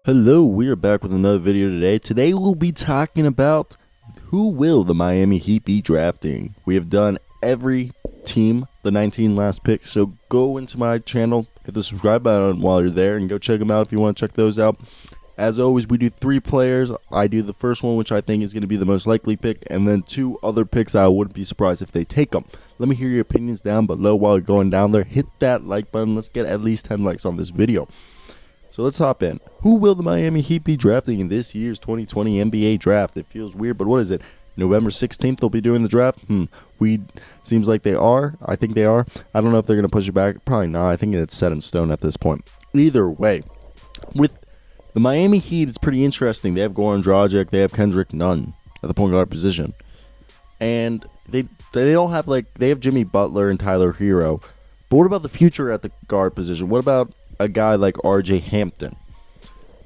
Hello, we are back with another video today. Today we'll be talking about who will the Miami Heat be drafting. We have done every team, the 19 last pick, so go into my channel, hit the subscribe button while you're there, and go check them out if you want to check those out. As always, we do 3 players. I do the first one, which I think is going to be the most likely pick, and then 2 other picks I wouldn't be surprised if they take them. Let me hear your opinions down below while you're going down there. Hit that like button. Let's get at least 10 likes on this video. So let's hop in. Who will the Miami Heat be drafting in this year's 2020 NBA draft? It feels weird, but what is it? November 16th they'll be doing the draft? Seems like they are. I think they are. I don't know if they're going to push it back. Probably not. I think it's set in stone at this point. Either way, with the Miami Heat, it's pretty interesting. They have Goran Dragic. They have Kendrick Nunn at the point guard position. And they don't have, they have Jimmy Butler and Tyler Hero. But what about the future at the guard position? What about a guy like RJ Hampton?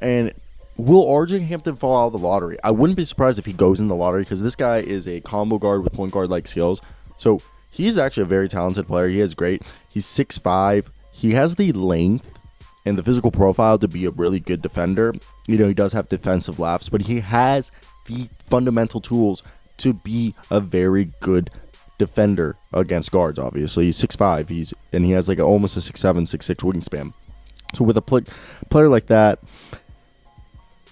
And will RJ Hampton fall out of the lottery? I wouldn't be surprised if he goes in the lottery because this guy is a combo guard with point guard like skills. So he's actually a very talented player. He's 6'5". He has the length and the physical profile to be a really good defender. He does have defensive laps, but he has the fundamental tools to be a very good defender against guards. Obviously he's 6'5", and he has almost a 6'7", 6'6" wingspan. So with a player like that,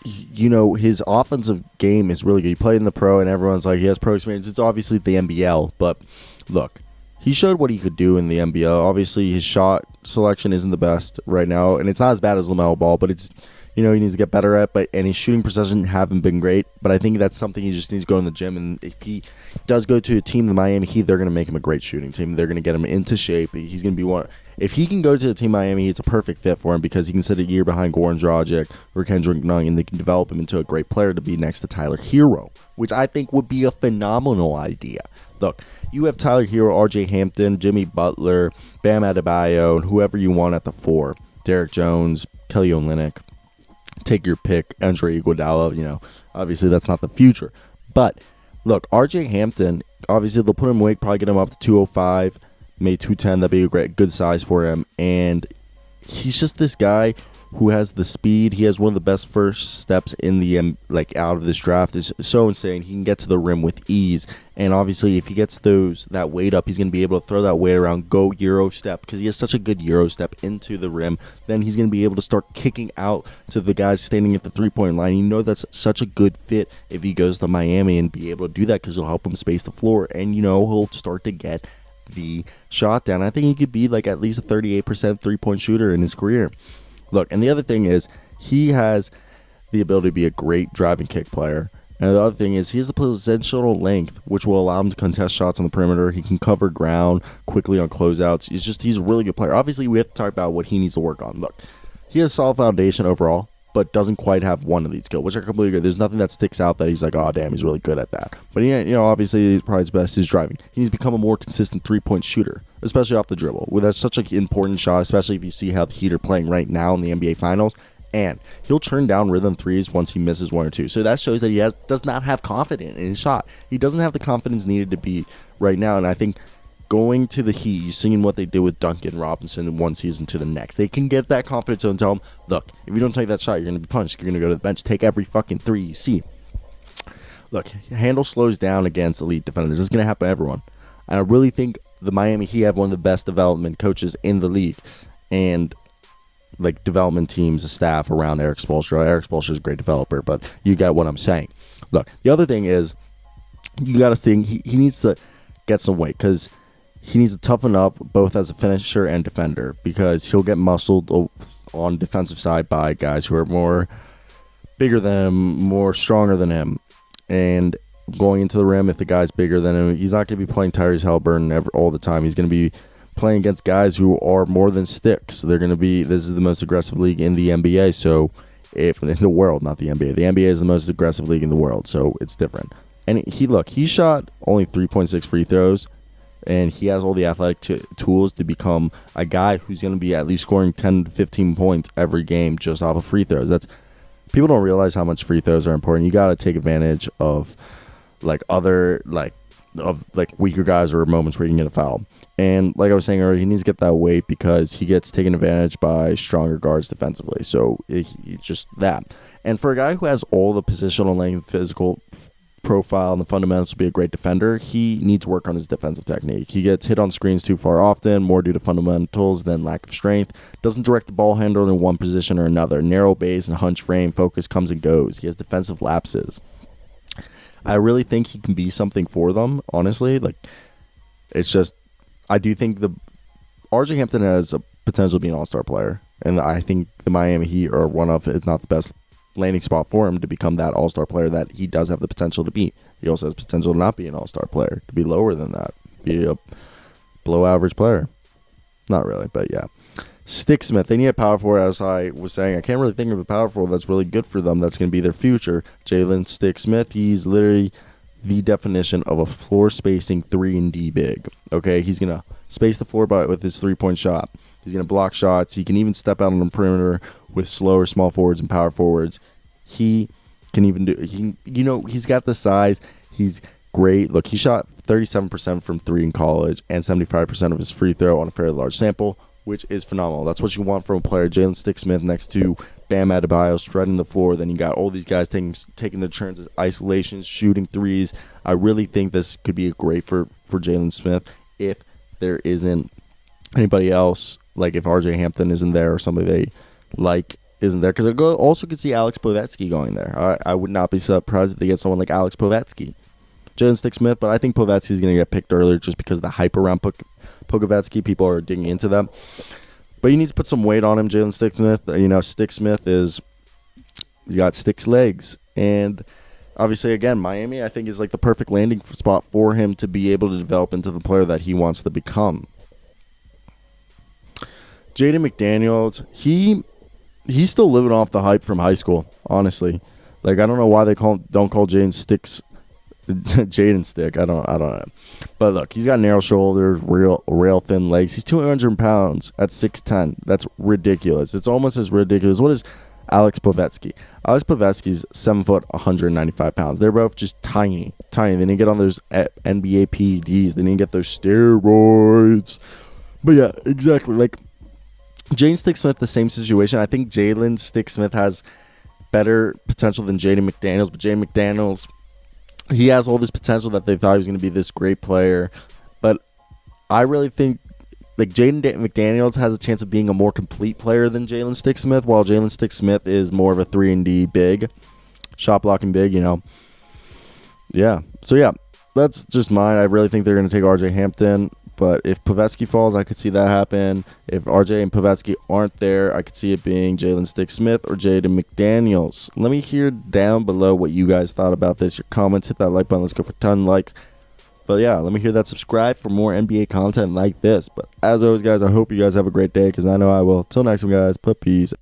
his offensive game is really good. He played in the pro, and everyone's like, he has pro experience. It's obviously the NBL, but look, he showed what he could do in the NBL. Obviously, his shot selection isn't the best right now, and it's not as bad as LaMelo Ball, but it's, he needs to get better at. And his shooting precision haven't been great, but I think that's something he just needs to go in the gym. And if he does go to a team, the Miami Heat, they're going to make him a great shooting team. They're going to get him into shape. He's going to be one. If he can go to the team Miami, it's a perfect fit for him because he can sit a year behind Goran Dragic or Kendrick Nunn, and they can develop him into a great player to be next to Tyler Hero, which I think would be a phenomenal idea. Look, you have Tyler Hero, RJ Hampton, Jimmy Butler, Bam Adebayo, and whoever you want at the 4. Derek Jones, Kelly Olynyk. Take your pick. Andre Iguodala. Obviously that's not the future. But look, RJ Hampton, obviously they'll put him weight, probably get him up to 205. Maybe 210, that'd be a good size for him. And he's just this guy who has the speed. He has one of the best first steps in the out of this draft. It's so insane. He can get to the rim with ease. And obviously, if he gets that weight up, he's going to be able to throw that weight around, go Euro step, because he has such a good Euro step into the rim. Then he's going to be able to start kicking out to the guys standing at the three-point line. That's such a good fit if he goes to Miami and be able to do that because he'll help him space the floor. And, he'll start to get the shot down. I think he could be at least a 38% three-point shooter in his career. Look, and the other thing is he has the ability to be a great drive and kick player. And the other thing is he has the positional length, which will allow him to contest shots on the perimeter. He can cover ground quickly on closeouts. He's a really good player. Obviously, we have to talk about what he needs to work on. Look, he has a solid foundation overall, but doesn't quite have one elite skill, which I completely agree. There's nothing that sticks out that he's like, oh, damn, he's really good at that. But, obviously, he's probably his best is driving. He needs to become a more consistent three-point shooter, especially off the dribble. Well, that's such an important shot, especially if you see how the Heat are playing right now in the NBA Finals. And he'll turn down rhythm threes once he misses 1 or 2. So that shows that he does not have confidence in his shot. He doesn't have the confidence needed to be right now. And I think going to the Heat, you've seen what they did with Duncan Robinson in one season to the next. They can get that confidence and tell him, look, if you don't take that shot, you're going to be punished. You're going to go to the bench, take every fucking 3 you see. Look, handle slows down against elite defenders. This is going to happen to everyone. And I really think the Miami Heat have one of the best development coaches in the league. And development teams, a staff around Eric Spoelstra. Eric Spoelstra is a great developer, but you got what I'm saying. Look, the other thing is you got to see he needs to get some weight because he needs to toughen up both as a finisher and defender because he'll get muscled on defensive side by guys who are more bigger than him, more stronger than him. And going into the rim, if the guy's bigger than him, he's not going to be playing Tyrese Halliburton all the time. He's going to be playing against guys who are more than sticks. They're going to be, this is the most aggressive league in the NBA, so if in the world, not the NBA. The NBA is the most aggressive league in the world, so it's different. And he shot only 3.6 free throws, and he has all the athletic tools to become a guy who's going to be at least scoring 10 to 15 points every game just off of free throws. People don't realize how much free throws are important. You got to take advantage of other of like weaker guys or moments where you can get a foul. And like I was saying earlier, he needs to get that weight because he gets taken advantage by stronger guards defensively. So it's just that. And for a guy who has all the positional length, physical profile, and the fundamentals to be a great defender, he needs work on his defensive technique. He gets hit on screens too far often, more due to fundamentals than lack of strength. Doesn't direct the ball handle in one position or another. Narrow base and hunch frame focus comes and goes. He has defensive lapses. I really think he can be something for them, honestly. Like, it's just, I do think the RJ Hampton has a potential to be an all-star player. And I think the Miami Heat are one of, if not the best landing spot for him to become that all-star player that he does have the potential to be. He also has potential to not be an all-star player, to be lower than that, be a below-average player. Not really, but yeah. Sticksmith, they need a power forward, as I was saying. I can't really think of a power forward that's really good for them that's going to be their future. Jalen Sticksmith, he's literally the definition of a floor spacing 3-and-D big. Okay, he's going to space the floor with his three-point shot. He's going to block shots. He can even step out on the perimeter with slower small forwards and power forwards. He can even do, he's got the size. He's great. Look, he shot 37% from three in college and 75% of his free throw on a fairly large sample, which is phenomenal. That's what you want from a player. Jalen Sticksmith next to Bam Adebayo strutting the floor. Then you got all these guys taking the turns as isolations, shooting threes. I really think this could be great for Jalen Smith if there isn't anybody else, like if RJ Hampton isn't there or somebody they like isn't there. Because I also could see Alex Povetsky going there. I would not be surprised if they get someone like Alex Povetsky. Jalen Sticksmith, but I think Povetsky is going to get picked earlier just because of the hype around Pokuveski. People are digging into them. But you need to put some weight on him, Jalen Sticksmith. Sticksmith he's got sticks legs. And obviously, again, Miami, I think, is like the perfect landing spot for him to be able to develop into the player that he wants to become. Jaden McDaniels, he's still living off the hype from high school, honestly. Like, I don't know why they don't call Jaden Stick. I don't know. But look, he's got narrow shoulders, rail thin legs. He's 200 pounds at 6'10". That's ridiculous. It's almost as ridiculous. What is Alex Povetsky? Alex Povetsky's 7 foot, 195 pounds. They're both just tiny. They didn't get on those NBA PEDs. They didn't get those steroids. But yeah, exactly. Like, Jaden Sticksmith, the same situation. I think Jalen Sticksmith has better potential than Jaden McDaniels, but Jaden McDaniels, he has all this potential that they thought he was going to be this great player. But I really think like Jaden McDaniels has a chance of being a more complete player than Jalen Sticksmith, while Jalen Sticksmith is more of a 3-and-D big, shot blocking big, Yeah. So, yeah, that's just mine. I really think they're going to take RJ Hampton. But if Povetsky falls, I could see that happen. If RJ and Povetsky aren't there, I could see it being Jalen Sticksmith or Jaden McDaniels. Let me hear down below what you guys thought about this. Your comments, hit that like button. Let's go for 10 likes. But yeah, let me hear that. Subscribe for more NBA content like this. But as always, guys, I hope you guys have a great day because I know I will. Till next time, guys. Peace.